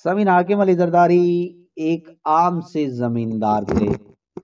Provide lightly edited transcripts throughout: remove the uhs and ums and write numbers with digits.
سمین حاکم علی زرداری ایک عام سے زمیندار تھے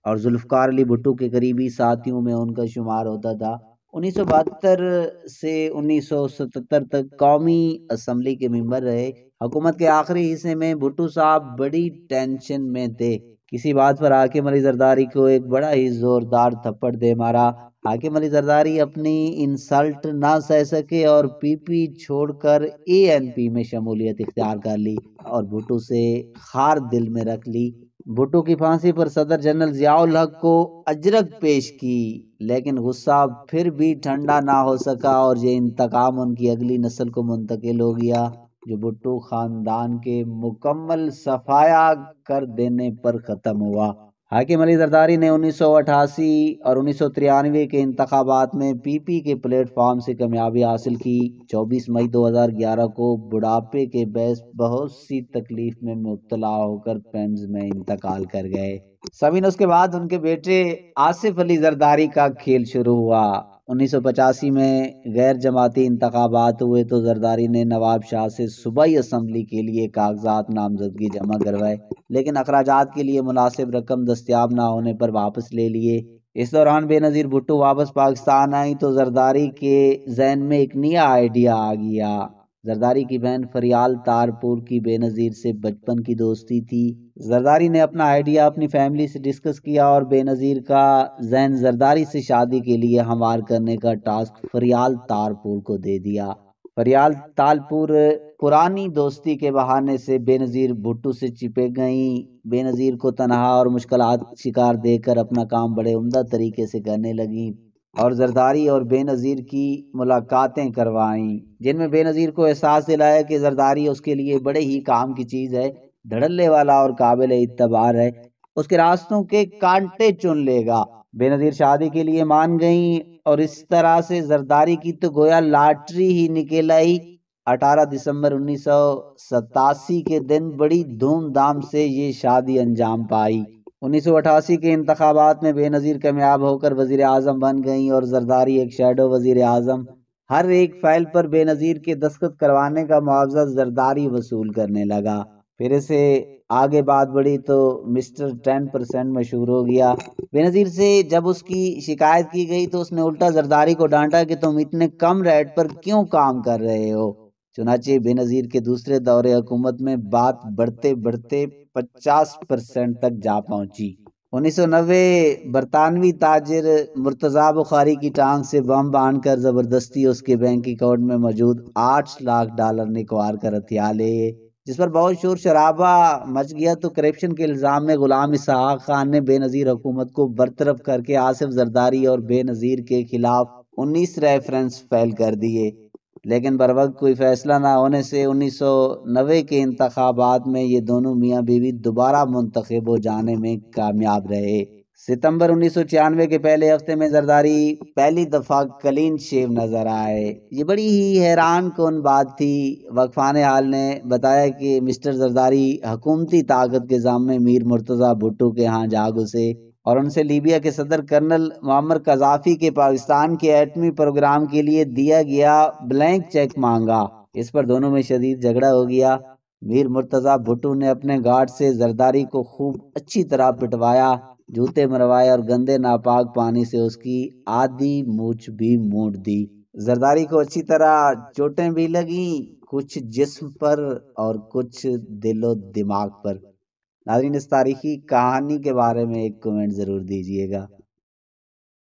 اور ذوالفقار علی بھٹو کے قریبی ساتھیوں میں ان کا شمار ہوتا تھا۔ 1972 سے 1977 تک قومی اسمبلی کے ممبر رہے۔ حکومت کے آخری حصے میں بھٹو صاحب بڑی ٹینشن میں تھے۔ کسی بات پر حاکم علی زرداری کو ایک بڑا ہی زوردار تھپڑ دے مارا۔ حاکم علی زرداری اپنی انسلٹ نہ سہ سکے اور پی پی چھوڑ کر ANP میں شمولیت اختیار کر لی اور بھٹو سے خار دل میں رکھ لی۔ بھٹو کی پھانسی پر صدر جنرل ضیاء الحق کو اجرک پیش کی، لیکن غصہ پھر بھی ٹھنڈا نہ ہو سکا اور یہ انتقام ان کی اگلی نسل کو منتقل ہو گیا، جو بھٹو خاندان کے مکمل صفایا کر دینے پر ختم ہوا۔ حاکم علی زرداری نے 1988 اور 1993 کے انتخابات میں PP کے پلیٹ فارم سے کامیابی حاصل کی۔ 24 مئی 2011 کو بڑھاپے کے باعث بہت سی تکلیف میں مبتلا ہو کر پیمز میں انتقال کر گئے۔ سمین اس کے بعد ان کے بیٹے آصف علی زرداری کا کھیل شروع ہوا۔ 1985 میں غیر جماعتی انتخابات ہوئے تو زرداری نے نواب شاہ سے صوبائی اسمبلی کے لیے کاغذات نامزدگی جمع کروائے، لیکن اخراجات کے لیے مناسب رقم دستیاب نہ ہونے پر واپس لے لیے۔ اس دوران بے نظیر بھٹو واپس پاکستان آئیں تو زرداری کے ذہن میں ایک نیا آئیڈیا آ گیا۔ زرداری کی بہن فریال تارپور کی بے نظیر سے بچپن کی دوستی تھی۔ زرداری نے اپنا آئیڈیا اپنی فیملی سے ڈسکس کیا اور بے نظیر کا ذہن زرداری سے شادی کے لیے ہموار کرنے کا ٹاسک فریال تارپور کو دے دیا۔ فریال تارپور پرانی دوستی کے بہانے سے بے نظیر بھٹو سے چپک گئیں۔ بے نظیر کو تنہا اور مشکلات شکار دیکھ کر اپنا کام بڑے عمدہ طریقے سے کرنے لگیں اور زرداری اور بے نظیر کی ملاقاتیں کروائیں، جن میں بے نظیر کو احساس دلایا کہ زرداری اس کے لیے بڑے ہی کام کی چیز ہے، دھڑلے والا اور قابل اعتبار ہے، اس کے راستوں کے کانٹے چن لے گا۔ بے نظیر شادی کے لیے مان گئیں اور اس طرح سے زرداری کی تو گویا لاٹری ہی نکل آئی۔ 18 دسمبر 1987 کے دن بڑی دھوم دھام سے یہ شادی انجام پائی۔ 1988 کے انتخابات میں بے نظیر کامیاب ہو کر وزیر اعظم بن گئیں اور زرداری ایک شیڈو وزیر اعظم۔ ہر ایک فائل پر بے نظیر کے دستخط کروانے کا معاوضہ زرداری وصول کرنے لگا۔ پھر اسے آگے بات بڑھی تو مسٹر 10% مشہور ہو گیا۔ بے نظیر سے جب اس کی شکایت کی گئی تو اس نے الٹا زرداری کو ڈانٹا کہ تم اتنے کم ریٹ پر کیوں کام کر رہے ہو۔ چنانچہ بے نظیر کے دوسرے دور حکومت میں بات بڑھتے بڑھتے 50% تک جا پہنچی۔ 1990 برطانوی تاجر مرتضیٰ بخاری کی ٹانگ سے بم باندھ کر زبردستی اس کے بینک اکاؤنٹ میں موجود $8 لاکھ نکوار کر ہتھیا لیے، جس پر بہت شور شرابہ مچ گیا تو کرپشن کے الزام میں غلام اسحاق خان نے بے نظیر حکومت کو برطرف کر کے آصف زرداری اور بے نظیر کے خلاف 19 ریفرنس فائل کر دیے، لیکن بروقت کوئی فیصلہ نہ ہونے سے 1990 کے انتخابات میں یہ دونوں میاں بیوی دوبارہ منتخب ہو جانے میں کامیاب رہے۔ ستمبر 1996 کے پہلے ہفتے میں زرداری پہلی دفعہ کلین شیو نظر آئے۔ یہ بڑی ہی حیران کن بات تھی۔ وقفان حال نے بتایا کہ مسٹر زرداری حکومتی طاقت کے سامنے میر مرتضیٰ بھٹو کے ہاں جا گھسے اور ان سے لیبیا کے صدر کرنل معمر قذافی کے پاکستان کے ایٹمی پروگرام کے لیے دیا گیا بلینک چیک مانگا۔ اس پر دونوں میں شدید جھگڑا ہو گیا۔ میر مرتضیٰ بھٹو نے اپنے گارڈ سے زرداری کو خوب اچھی طرح پٹوایا، جوتے مروائے اور گندے ناپاک پانی سے اس کی آدھی مونچھ بھی مونڈ دی۔ زرداری کو اچھی طرح چوٹیں بھی لگیں، کچھ جسم پر اور کچھ دل و دماغ پر۔ ناظرین، اس تاریخی کہانی کے بارے میں ایک کمنٹ ضرور دیجیے گا۔